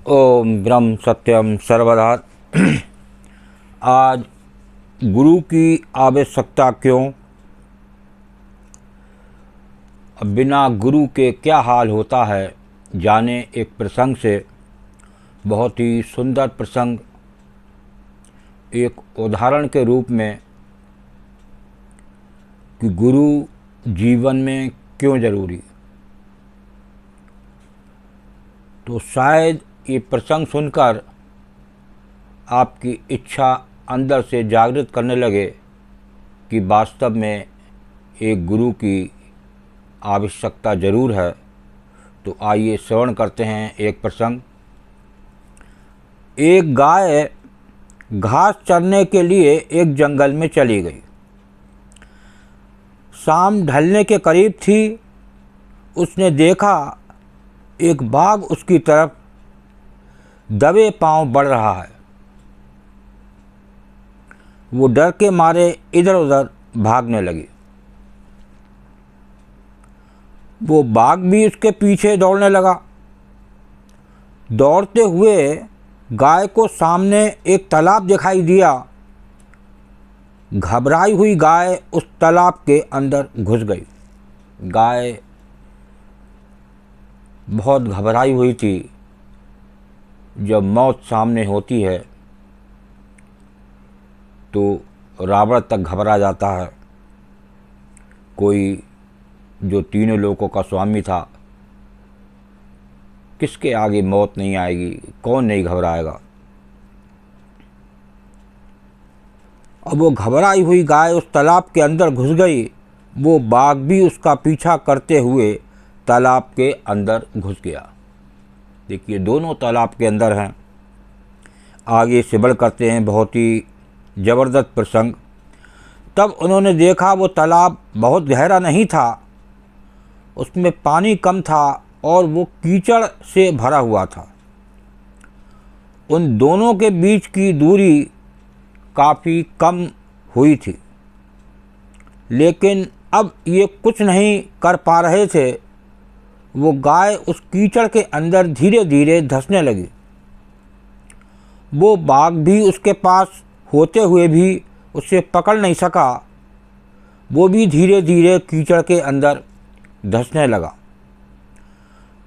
ओम ब्रह्म सत्यम सर्वदा। आज गुरु की आवश्यकता क्यों, बिना गुरु के क्या हाल होता है, जाने एक प्रसंग से। बहुत ही सुंदर प्रसंग, एक उदाहरण के रूप में कि गुरु जीवन में क्यों जरूरी। तो शायद ये प्रसंग सुनकर आपकी इच्छा अंदर से जागृत करने लगे कि वास्तव में एक गुरु की आवश्यकता जरूर है। तो आइए श्रवण करते हैं एक प्रसंग। एक गाय घास चरने के लिए एक जंगल में चली गई। शाम ढलने के करीब थी। उसने देखा एक बाघ उसकी तरफ दबे पांव बढ़ रहा है। वो डर के मारे इधर उधर भागने लगी। वो बाघ भी उसके पीछे दौड़ने लगा। दौड़ते हुए गाय को सामने एक तालाब दिखाई दिया। घबराई हुई गाय उस तालाब के अंदर घुस गई। गाय बहुत घबराई हुई थी। जब मौत सामने होती है तो रावण तक घबरा जाता है। कोई जो तीनों लोकों का स्वामी था, किसके आगे मौत नहीं आएगी, कौन नहीं घबराएगा। अब वो घबराई हुई गाय उस तालाब के अंदर घुस गई। वो बाघ भी उसका पीछा करते हुए तालाब के अंदर घुस गया। देखिए, दोनों तालाब के अंदर हैं। आगे श्रवण करते हैं बहुत ही ज़बरदस्त प्रसंग। तब उन्होंने देखा वो तालाब बहुत गहरा नहीं था, उसमें पानी कम था और वो कीचड़ से भरा हुआ था। उन दोनों के बीच की दूरी काफ़ी कम हुई थी, लेकिन अब ये कुछ नहीं कर पा रहे थे। वो गाय उस कीचड़ के अंदर धीरे धीरे धंसने लगी। वो बाघ भी उसके पास होते हुए भी उसे पकड़ नहीं सका। वो भी धीरे धीरे कीचड़ के अंदर धंसने लगा।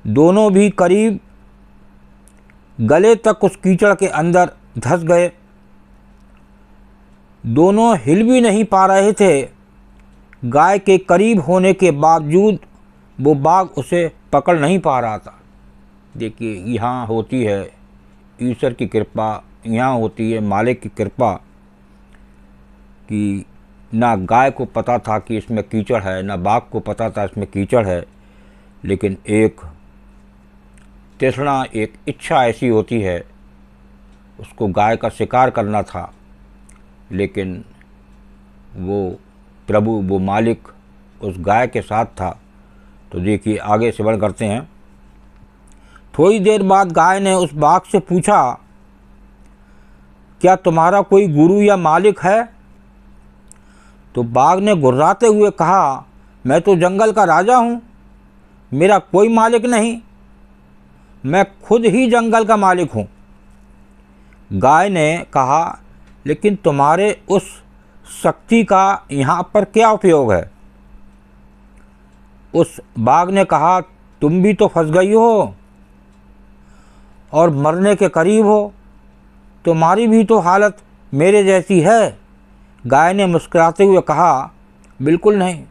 दोनों भी करीब गले तक उस कीचड़ के अंदर धंस गए। दोनों हिल भी नहीं पा रहे थे। गाय के करीब होने के बावजूद वो बाघ उसे पकड़ नहीं पा रहा था। देखिए, यहाँ होती है ईश्वर की कृपा, यहाँ होती है मालिक की कृपा कि ना गाय को पता था कि इसमें कीचड़ है, ना बाघ को पता था इसमें कीचड़ है, लेकिन एक तृष्णा, एक इच्छा ऐसी होती है। उसको गाय का शिकार करना था, लेकिन वो प्रभु, वो मालिक उस गाय के साथ था। तो देखिए, आगे श्रवण करते हैं। थोड़ी देर बाद गाय ने उस बाघ से पूछा, क्या तुम्हारा कोई गुरु या मालिक है? तो बाघ ने गुर्राते हुए कहा, मैं तो जंगल का राजा हूँ, मेरा कोई मालिक नहीं, मैं खुद ही जंगल का मालिक हूँ। गाय ने कहा, लेकिन तुम्हारे उस शक्ति का यहाँ पर क्या उपयोग है? उस बाघ ने कहा, तुम भी तो फंस गई हो और मरने के करीब हो, तुम्हारी भी तो हालत मेरे जैसी है। गाय ने मुस्कुराते हुए कहा, बिल्कुल नहीं,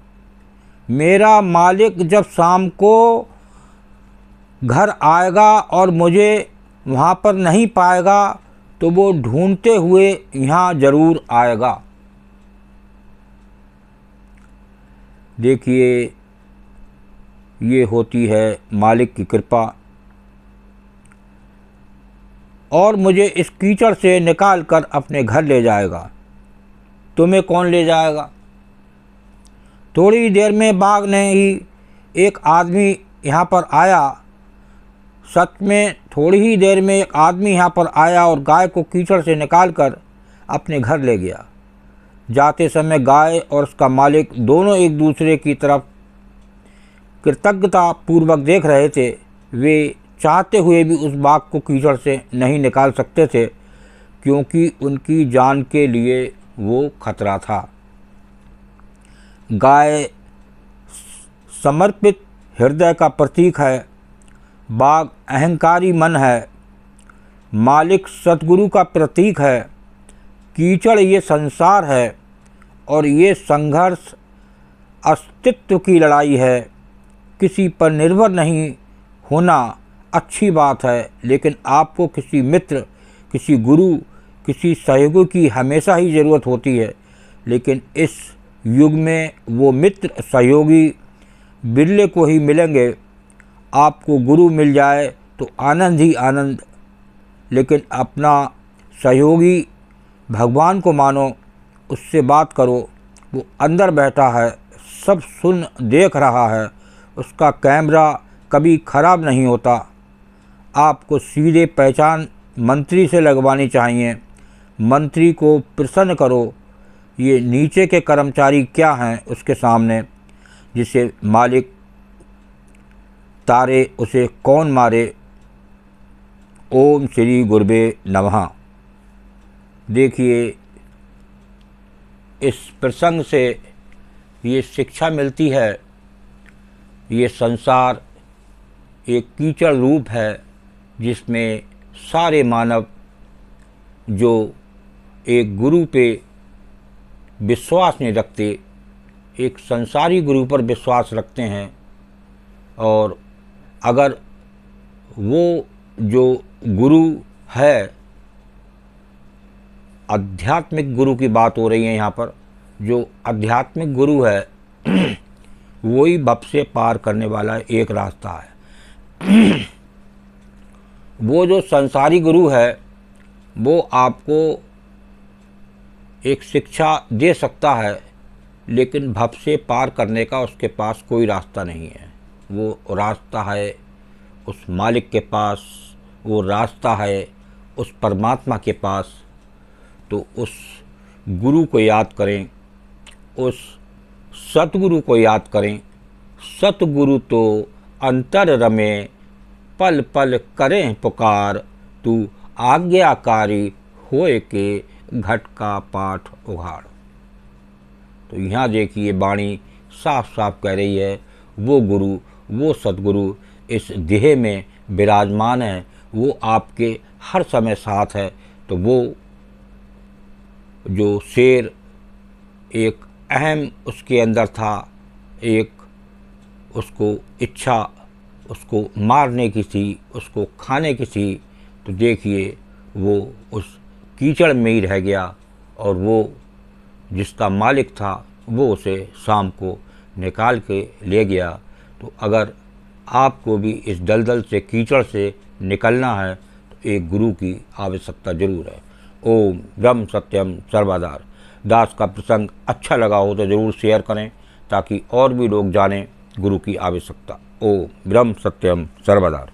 मेरा मालिक जब शाम को घर आएगा और मुझे वहाँ पर नहीं पाएगा तो वो ढूंढते हुए यहाँ ज़रूर आएगा। देखिए, ये होती है मालिक की कृपा। और मुझे इस कीचड़ से निकाल कर अपने घर ले जाएगा। तुम्हें कौन ले जाएगा? थोड़ी देर में बाघ ने ही एक आदमी यहाँ पर आया। सच में थोड़ी ही देर में एक आदमी यहाँ पर आया और गाय को कीचड़ से निकाल कर अपने घर ले गया। जाते समय गाय और उसका मालिक दोनों एक दूसरे की तरफ कृतज्ञता पूर्वक देख रहे थे। वे चाहते हुए भी उस बाघ को कीचड़ से नहीं निकाल सकते थे, क्योंकि उनकी जान के लिए वो खतरा था। गाय समर्पित हृदय का प्रतीक है, बाघ अहंकारी मन है, मालिक सतगुरु का प्रतीक है, कीचड़ ये संसार है और ये संघर्ष अस्तित्व की लड़ाई है। किसी पर निर्भर नहीं होना अच्छी बात है, लेकिन आपको किसी मित्र, किसी गुरु, किसी सहयोगी की हमेशा ही ज़रूरत होती है। लेकिन इस युग में वो मित्र सहयोगी बिरले को ही मिलेंगे। आपको गुरु मिल जाए तो आनंद ही आनंद, लेकिन अपना सहयोगी भगवान को मानो, उससे बात करो। वो अंदर बैठा है, सब सुन देख रहा है, उसका कैमरा कभी खराब नहीं होता। आपको सीधे पहचान मंत्री से लगवानी चाहिए। मंत्री को प्रसन्न करो। ये नीचे के कर्मचारी क्या हैं उसके सामने, जिसे मालिक तारे उसे कौन मारे। ओम श्री गुरुवे नमः। देखिए, इस प्रसंग से ये शिक्षा मिलती है, ये संसार एक कीचड़ रूप है जिसमें सारे मानव जो एक गुरु पे विश्वास नहीं रखते, एक संसारी गुरु पर विश्वास रखते हैं। और अगर वो जो गुरु है, आध्यात्मिक गुरु की बात हो रही है यहाँ पर, जो आध्यात्मिक गुरु है वही भव से पार करने वाला एक रास्ता है। वो जो संसारी गुरु है वो आपको एक शिक्षा दे सकता है, लेकिन भव से पार करने का उसके पास कोई रास्ता नहीं है। वो रास्ता है उस मालिक के पास, वो रास्ता है उस परमात्मा के पास। तो उस गुरु को याद करें, उस सतगुरु को याद करें। सतगुरु तो अंतर रमे, पल पल करें पुकार, तू आज्ञाकारी होए के घट का पाठ उघाड़। तो यहाँ देखिए वाणी साफ साफ कह रही है, वो गुरु, वो सतगुरु इस देह में विराजमान है, वो आपके हर समय साथ है। तो वो जो शेर एक अहम उसके अंदर था, एक उसको इच्छा उसको मारने की थी, उसको खाने की थी, तो देखिए वो उस कीचड़ में ही रह गया और वो जिसका मालिक था वो उसे शाम को निकाल के ले गया। तो अगर आपको भी इस दलदल से, कीचड़ से निकलना है तो एक गुरु की आवश्यकता जरूर है। ओम ब्रह्म सत्यम सर्वदार। दास का प्रसंग अच्छा लगा हो तो ज़रूर शेयर करें, ताकि और भी लोग जानें गुरु की आवश्यकता। ओम ब्रह्म सत्यम सर्वदार।